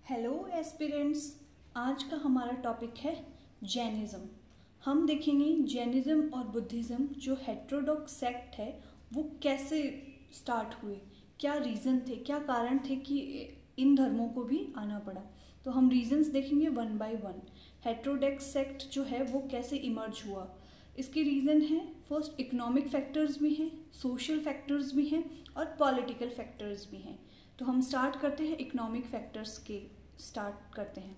Hello aspirants, आज का हमारा टॉपिक है जैनिज़्म। हम देखेंगे जैनिज़्म और बुद्धिज़्म जो हेटेरोडॉक्स सेक्ट है वो कैसे स्टार्ट हुए, क्या रीज़न थे, क्या कारण थे कि इन धर्मों को भी आना पड़ा। तो हम रीजंस देखेंगे one by one. Heterodox sect जो है वो कैसे इमर्ज हुआ, इसके रीज़न है फर्स्ट इकोनॉमिक फैक्टर्स भी हैं, सोशल फैक्टर्स भी हैं और पॉलिटिकल फैक्टर्स भी हैं। तो हम स्टार्ट करते हैं इकोनॉमिक फैक्टर्स के स्टार्ट करते हैं।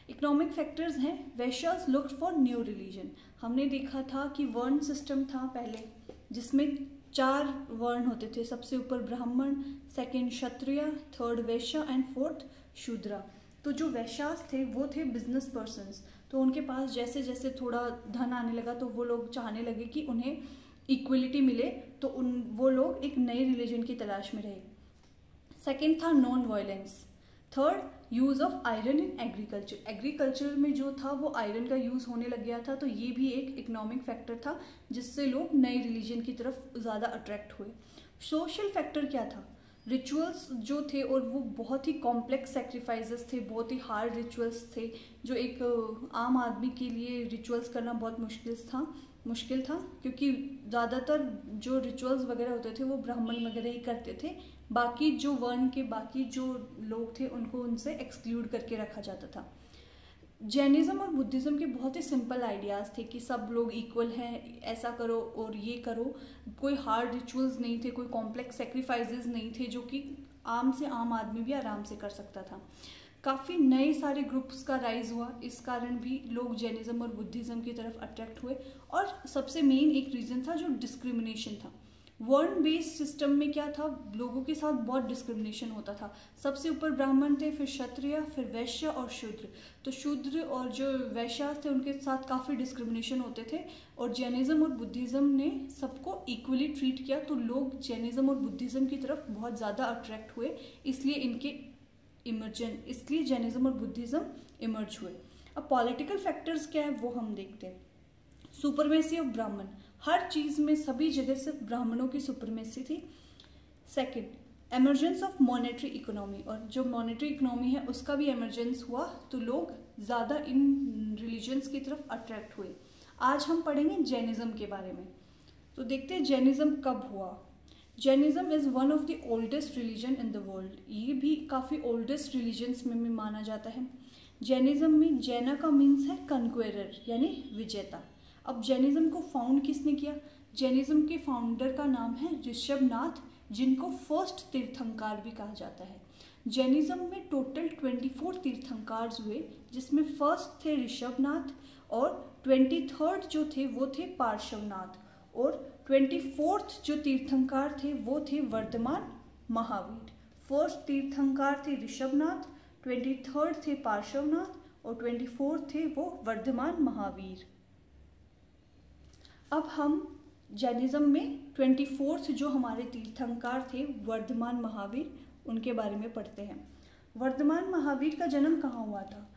इकोनॉमिक फैक्टर्स हैं वैश्यास लुक्ड फॉर न्यू रिलीजन। हमने देखा था कि वर्ण सिस्टम था पहले जिसमें 4 वर्ण होते थे, सबसे ऊपर ब्राह्मण, second Kshatriya, third Vysya and fourth शूद्रा। तो जो वैश्यास थे वो थे बिजनेस पर्सन्स, तो उनके पास जैसे जैसे थोड़ा धन आने लगा तो वो लोग चाहने लगे कि उन्हें इक्वलिटी मिले, तो वो लोग एक नए रिलीजन की तलाश में रहे। सेकेंड था non violence. Third use of iron in agriculture. Agriculture में जो था वो आयरन का यूज़ होने लग गया था, तो ये भी एक इकोनॉमिक फैक्टर था जिससे लोग नए रिलीजन की तरफ ज़्यादा अट्रैक्ट हुए। सोशल फैक्टर क्या था, रिचुअल्स जो थे और वो बहुत ही कॉम्प्लेक्स सेक्रीफाइसेस थे, बहुत ही हार्ड रिचुअल्स थे जो एक आम आदमी के लिए रिचुअल्स करना बहुत मुश्किल था क्योंकि ज़्यादातर जो रिचुअल्स वगैरह होते थे वो ब्राह्मण वगैरह ही करते थे, बाकी जो वर्ण के बाकी जो लोग थे उनको उनसे एक्सक्लूड करके रखा जाता था। जैनिज़्म और बुद्धिज़्म के बहुत ही सिंपल आइडियाज़ थे कि सब लोग इक्वल हैं, ऐसा करो और ये करो, कोई हार्ड रिचुअल्स नहीं थे, कोई कॉम्प्लेक्स सेक्रीफाइसेस नहीं थे जो कि आम से आम आदमी भी आराम से कर सकता था। काफ़ी नए सारे ग्रुप्स का राइज हुआ, इस कारण भी लोग जैनिज़्म और बुद्धिज़्म की तरफ अट्रैक्ट हुए। और सबसे मेन एक रीज़न था जो डिस्क्रिमिनेशन था। वर्ण बेस्ड सिस्टम में क्या था, लोगों के साथ बहुत डिस्क्रिमिनेशन होता था। सबसे ऊपर ब्राह्मण थे, फिर क्षत्रिय, फिर वैश्य और शूद्र। तो शूद्र और जो वैश्य थे उनके साथ काफ़ी डिस्क्रिमिनेशन होते थे और जैनिज़्म और बुद्धिज़्म ने सबको इक्वली ट्रीट किया, तो लोग जैनिज़्म और बुद्धिज़्म की तरफ बहुत ज़्यादा अट्रैक्ट हुए, इसलिए जैनिज़्म और बुद्धिज़्म इमर्ज हुए। अब पॉलिटिकल फैक्टर्स क्या है वो हम देखते हैं। सुपरमेसी ऑफ ब्राह्मण, हर चीज़ में सभी जगह सिर्फ ब्राह्मणों की सुपरमेसी थी। Second, emergence of monetary economy, और जो मॉनेटरी इकोनॉमी है उसका भी एमर्जेंस हुआ, तो लोग ज़्यादा इन रिलीजन्स की तरफ अट्रैक्ट हुए। आज हम पढ़ेंगे जैनिज़्म के बारे में। तो देखते हैं जैनिज़्म कब हुआ। Jainism is one of the oldest religion in the world. ये भी काफ़ी ओल्डेस्ट रिलीजन्स में माना जाता है। जैनिज़्म में जैना का मीन्स है कन्क्वेरर यानी विजेता। अब जैनिज़्म को फाउंड किसने किया, जैनिज़्म के फाउंडर का नाम है ऋषभनाथ, जिनको फर्स्ट तीर्थंकर भी कहा जाता है। जैनिज़्म में टोटल 24 तीर्थंकर हुए, जिसमें फर्स्ट थे ऋषभनाथ और 23rd जो थे वो थे पार्श्वनाथ, और 24th जो तीर्थंकर थे वो थे वर्धमान महावीर। फर्स्ट तीर्थंकर थे ऋषभनाथ, 23rd थे पार्श्वनाथ और 24th थे वो वर्धमान महावीर। अब हम जैनिज़्म में 24th जो हमारे तीर्थंकर थे वर्धमान महावीर, उनके बारे में पढ़ते हैं। वर्धमान महावीर का जन्म कहाँ हुआ था,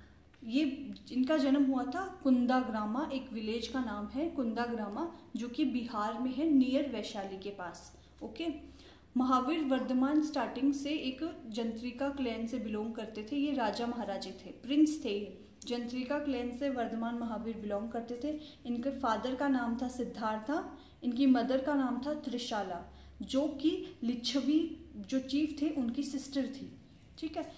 इनका जन्म हुआ था कुंदाग्रामा, एक विलेज का नाम है कुंदाग्रामा जो कि बिहार में है, नियर वैशाली के पास। ओके, महावीर वर्धमान स्टार्टिंग से एक जंत्रिका क्लैन से बिलोंग करते थे। ये राजा महाराजे थे, प्रिंस थे। ये जंत्रिका क्लैन से वर्धमान महावीर बिलोंग करते थे। इनके फादर का नाम था सिद्धार्था, इनकी मदर का नाम था त्रिशाला, जो कि लिच्छवी जो चीफ थे उनकी सिस्टर थी। ठीक है,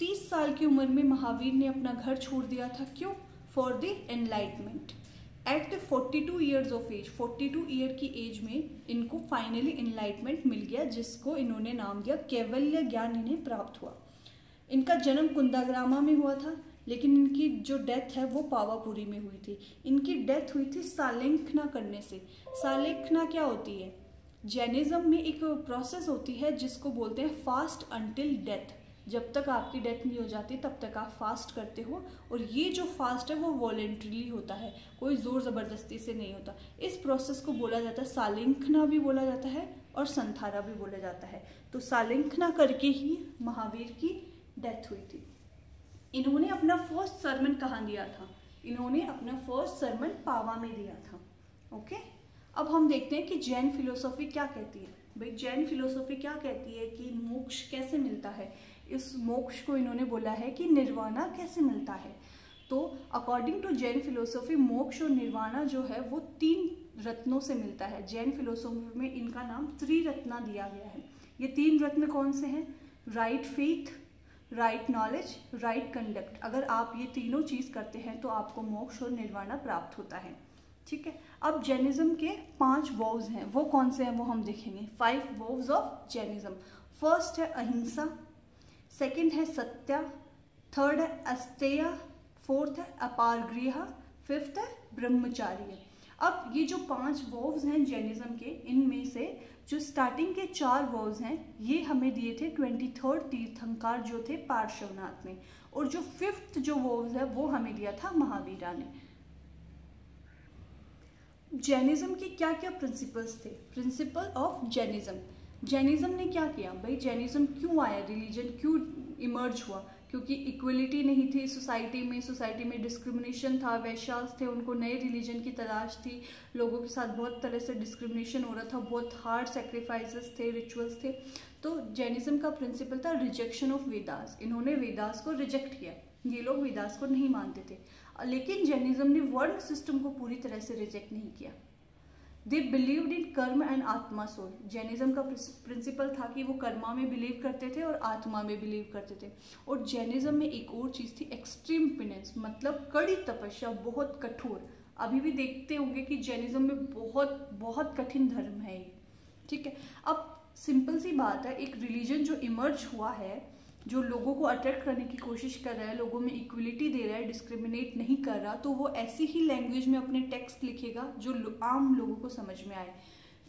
30 साल की उम्र में महावीर ने अपना घर छोड़ दिया था। क्यों? For the enlightenment. At the 42 years of age, 42 year की एज में इनको फाइनली एनलाइटमेंट मिल गया, जिसको इन्होंने नाम दिया कैवल्य ज्ञान इन्हें प्राप्त हुआ। इनका जन्म कुंदाग्रामा में हुआ था, लेकिन इनकी जो डेथ है वो पावापुरी में हुई थी। इनकी डेथ हुई थी सालेंखना करने से। सालेंखना क्या होती है, जैनिज़्म में एक प्रोसेस होती है जिसको बोलते हैं फास्ट अंटिल डेथ। जब तक आपकी डेथ नहीं हो जाती तब तक आप फास्ट करते हो, और ये जो फास्ट है वो वॉलेंट्रीली होता है, कोई ज़ोर ज़बरदस्ती से नहीं होता। इस प्रोसेस को बोला जाता है सालेंखना भी बोला जाता है और संथारा भी बोला जाता है। तो सालेंखना करके ही महावीर की डेथ हुई थी। इन्होंने अपना फर्स्ट सरमन कहाँ दिया था, इन्होंने अपना फर्स्ट सरमन पावा में दिया था। ओके, अब हम देखते हैं कि जैन फिलोसॉफी क्या कहती है। भाई जैन फिलोसॉफी क्या कहती है कि मोक्ष कैसे मिलता है। इस मोक्ष को इन्होंने बोला है कि निर्वाणा कैसे मिलता है। तो अकॉर्डिंग टू जैन फिलोसॉफी मोक्ष और निर्वाणा जो है वो 3 रत्नों से मिलता है। जैन फिलोसॉफी में इनका नाम त्रिरत्ना दिया गया है। ये 3 रत्न कौन से हैं? Right faith, right knowledge, right conduct. अगर आप ये तीनों चीज़ करते हैं तो आपको मोक्ष और निर्वाणा प्राप्त होता है। ठीक है, अब जैनिज्म के 5 वोव्स हैं, वो कौन से हैं वो हम देखेंगे। 5 वोव्स ऑफ जैनिज्म। फर्स्ट है अहिंसा, सेकंड है सत्या, थर्ड है अस्तेय, फोर्थ है अपारगृह, फिफ्थ है ब्रह्मचार्य। अब ये जो 5 वोव्स हैं जैनिज्म के, इनमें से जो स्टार्टिंग के 4 वोव्स हैं ये हमें दिए थे 23rd तीर्थंकर जो थे पार्श्वनाथ ने, और जो 5th जो वोव्स है वो हमें दिया था महावीरा ने। जैनिज्म के क्या क्या प्रिंसिपल्स थे? Principle of Jainism. जैनिज्म ने क्या किया भाई? जैनिज्म क्यों आया? रिलीजन क्यों इमर्ज हुआ? क्योंकि इक्वलिटी नहीं थी सोसाइटी में डिस्क्रिमिनेशन था, वैश्यास थे, उनको नए रिलीजन की तलाश थी, लोगों के साथ बहुत तरह से डिस्क्रिमिनेशन हो रहा था, बहुत हार्ड सेक्रीफाइसेस थे, रिचुअल्स थे। तो जैनिज्म का प्रिंसिपल था रिजेक्शन ऑफ वेदास। इन्होंने वेदास को रिजेक्ट किया, ये लोग वेदास को नहीं मानते थे। लेकिन जैनिज्म ने वर्ण सिस्टम को पूरी तरह से रिजेक्ट नहीं किया। दे बिलीव्ड इन कर्म एंड आत्मा सोल। जैनिज्म का प्रिंसिपल था कि वो कर्मा में बिलीव करते थे और आत्मा में बिलीव करते थे। और जैनिज्म में एक और चीज़ थी एक्सट्रीम पेनेंस, मतलब कड़ी तपस्या, बहुत कठोर। अभी भी देखते होंगे कि जैनिज्म में बहुत बहुत कठिन धर्म है ये। ठीक है, अब सिंपल सी बात है, एक रिलीजन जो इमर्ज हुआ है, जो लोगों को अट्रैक्ट करने की कोशिश कर रहा है, लोगों में इक्वलिटी दे रहा है, डिस्क्रिमिनेट नहीं कर रहा, तो वो ऐसी ही लैंग्वेज में अपने टेक्स्ट लिखेगा जो आम लोगों को समझ में आए।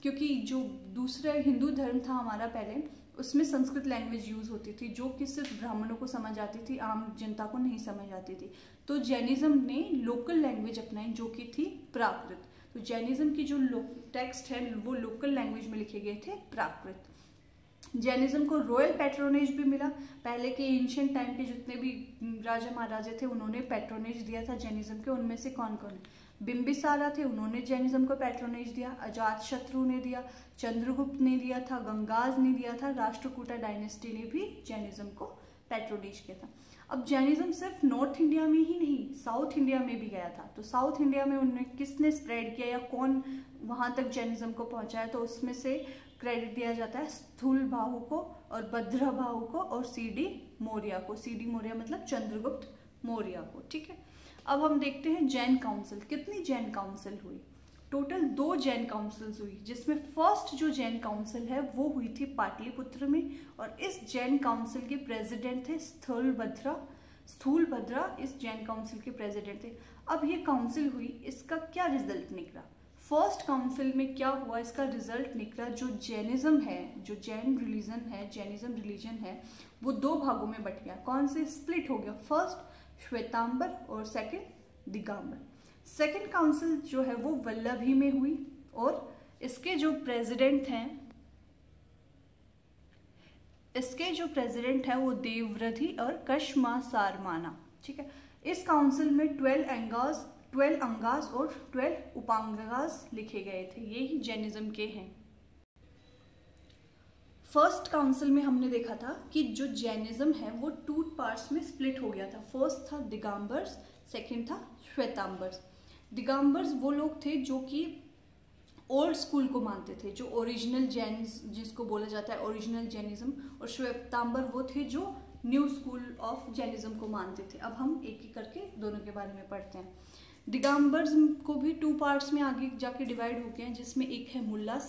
क्योंकि जो दूसरा हिंदू धर्म था हमारा पहले, उसमें संस्कृत लैंग्वेज यूज़ होती थी जो कि सिर्फ ब्राह्मणों को समझ आती थी, आम जनता को नहीं समझ आती थी। तो जैनिज्म ने लोकल लैंग्वेज अपनाई जो कि थी प्राकृत। तो जैनिज्म की जो टेक्स्ट है वो लोकल लैंग्वेज में लिखे गए थे, प्राकृत। जैनिज्म को रॉयल पैट्रोनेज भी मिला। पहले के एंशिएंट टाइम के जितने भी राजा महाराजा थे उन्होंने पैट्रोनेज दिया था जैनिज्म के। उनमें से कौन कौन? बिंबिसारा थे, उन्होंने जैनिज्म को पैट्रोनेज दिया। अजातशत्रु ने दिया, चंद्रगुप्त ने दिया था, गंगाज ने दिया था, राष्ट्रकूटा डायनेस्टी ने भी जैनिज्म को पैट्रोनेज किया था। अब जैनिज्म सिर्फ नॉर्थ इंडिया में ही नहीं, साउथ इंडिया में भी गया था। तो साउथ इंडिया में उन्हें किसने स्प्रेड किया या कौन वहां तक जैनिज्म को पहुंचाया? तो उसमें से क्रेडिट दिया जाता है स्थूलबाहु को और भद्रबाहु को और सीडी मौर्य को। सीडी मौर्य मतलब चंद्रगुप्त मौर्य को। ठीक है, अब हम देखते हैं जैन काउंसिल। कितनी जैन काउंसिल हुई? टोटल 2 जैन काउंसिल्स हुई, जिसमें फर्स्ट जो जैन काउंसिल है वो हुई थी पाटलिपुत्र में, और इस जैन काउंसिल के प्रेसिडेंट थे स्थूलभद्रा इस जैन काउंसिल के प्रेसिडेंट थे। अब ये काउंसिल हुई, इसका क्या रिजल्ट निकला? फर्स्ट काउंसिल में क्या हुआ, इसका रिजल्ट निकला, जो जैनिज्म है, जो जैन रिलीजन है, जैनिज्म रिलीजन है, वो 2 भागों में बट गया। कौन से? स्प्लिट हो गया। फर्स्ट श्वेतांबर और सेकंड दिगंबर। सेकंड काउंसिल जो है वो वल्लभी में हुई, और इसके जो प्रेसिडेंट हैं वो देवव्रधि और कशमा सारमाना। ठीक है, इस काउंसिल में 12 अंगास और 12 उपांगास लिखे गए थे। ये ही जैनिज्म के हैं। फर्स्ट काउंसिल में हमने देखा था कि जो जैनिज्म है वो 2 पार्ट्स में स्प्लिट हो गया था। फर्स्ट था दिगंबर्स, सेकंड था श्वेतांबर्स। दिगंबर्स वो लोग थे जो कि ओल्ड स्कूल को मानते थे, जो ओरिजिनल जैन जिसको बोला जाता है ओरिजिनल जैनिज्म, और श्वेतांबर वो थे जो न्यू स्कूल ऑफ जैनिज्म को मानते थे। अब हम एक एक करके दोनों के बारे में पढ़ते हैं। दिगंबर्स को भी 2 पार्ट्स में आगे जाके डिवाइड हो गए हैं, जिसमें एक है मुल्ला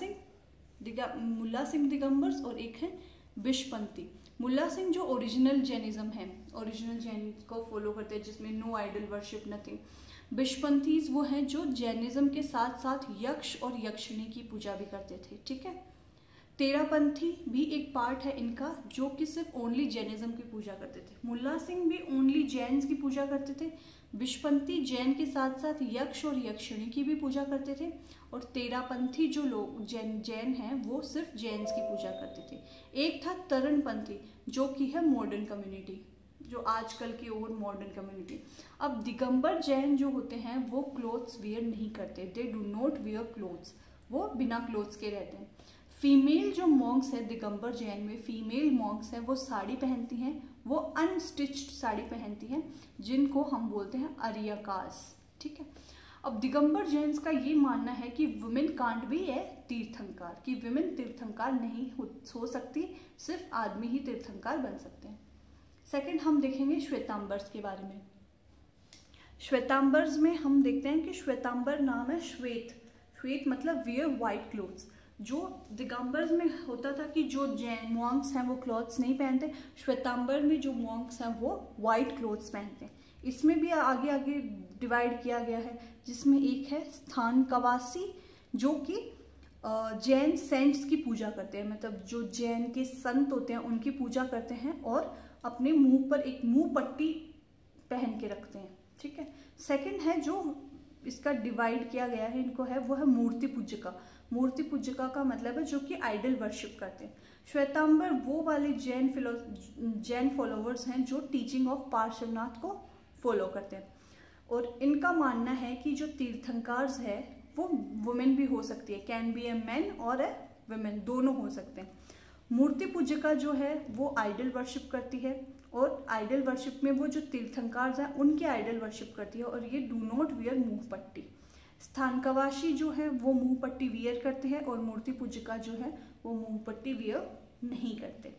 सिंह दिगंबर्स और एक है बिशपंथी। मुल्ला सिंह जो ओरिजिनल जैनिज्म है, ओरिजिनल जैन को फॉलो करते हैं, जिसमें नो आइडल वर्शिप नथिंग। बिशपंथीज वो हैं जो जैनिज्म के साथ साथ यक्ष और यक्षिणी की पूजा भी करते थे। ठीक है, तेरापंथी भी एक पार्ट है इनका, जो कि सिर्फ ओनली जैनिज्म की पूजा करते थे। मुल्ला सिंह भी ओनली जैन्स की पूजा करते थे। बिशपंथी जैन के साथ साथ यक्ष और यक्षिणी की भी पूजा करते थे। और तेरापंथी जो लोग जैन हैं वो सिर्फ जैन्स की पूजा करते थे। एक था तरणपंथी जो कि है मॉडर्न कम्युनिटी, जो आजकल की और मॉडर्न कम्युनिटी। अब दिगंबर जैन जो होते हैं वो क्लोथ्स वेयर नहीं करते, they do not wear clothes, वो बिना क्लोथ्स के रहते हैं। फीमेल जो मॉन्क्स है दिगंबर जैन में, फीमेल मॉन्क्स हैं वो साड़ी पहनती हैं वो अनस्टिच्ड साड़ी पहनती हैं, जिनको हम बोलते हैं आर्यकास। ठीक है। अब दिगंबर जैन्स का ये मानना है कि वुमेन कांट भी है तीर्थंकार, कि वुमेन तीर्थंकार नहीं हो सकती, सिर्फ आदमी ही तीर्थंकार बन सकते हैं। सेकंड हम देखेंगे श्वेतांबर्स के बारे में। श्वेतांबर्स में हम देखते हैं कि श्वेतांबर नाम है श्वेत, श्वेत मतलब वियर वाइट क्लोथ्स। जो दिगंबर्स में होता था कि जो जैन मॉन्क्स हैं वो क्लॉथ्स नहीं पहनते, श्वेतांबर में जो मॉन्क्स हैं वो वाइट क्लोथ्स पहनते हैं। इसमें भी आगे आगे डिवाइड किया गया है, जिसमें एक है स्थानकवासी, जो कि जैन सेंट्स की पूजा करते हैं, मतलब जो जैन के संत होते हैं उनकी पूजा करते हैं और अपने मुंह पर एक मुंह पट्टी पहन के रखते हैं। ठीक है। सेकंड है जो इसका डिवाइड किया गया है इनको है, वो है मूर्ति पूजका। मूर्ति पूजका का मतलब है जो कि आइडल वर्शिप करते हैं। श्वेतांबर वो वाले जैन फॉलोवर्स हैं जो टीचिंग ऑफ पार्श्वनाथ को फॉलो करते हैं, और इनका मानना है कि जो तीर्थंकार्स है वो वुमेन भी हो सकती है, कैन बी ए मैन और ए वुमेन, दोनों हो सकते हैं। मूर्ति पूजिका जो है वो आइडल वर्शिप करती है, और आइडल वर्शिप में वो जो तीर्थंकार्स हैं उनकी आइडल वर्शिप करती है, और ये डू नॉट वियर मुंह पट्टी। स्थानकवासी जो है वो मुंह पट्टी वियर करते हैं, और मूर्ति पूजिका जो है वो मुंह पट्टी वियर नहीं करते।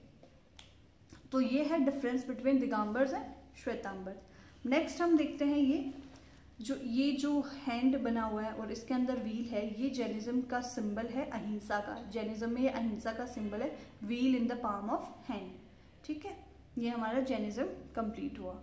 तो ये है difference between Digambars and Shvetambar. Next हम देखते हैं ये जो हैंड बना हुआ है और इसके अंदर व्हील है, ये जैनिज्म का सिंबल है अहिंसा का। जैनिज्म में ये अहिंसा का सिंबल है, wheel in the palm of hand. ठीक है, ये हमारा जैनिज्म कंप्लीट हुआ।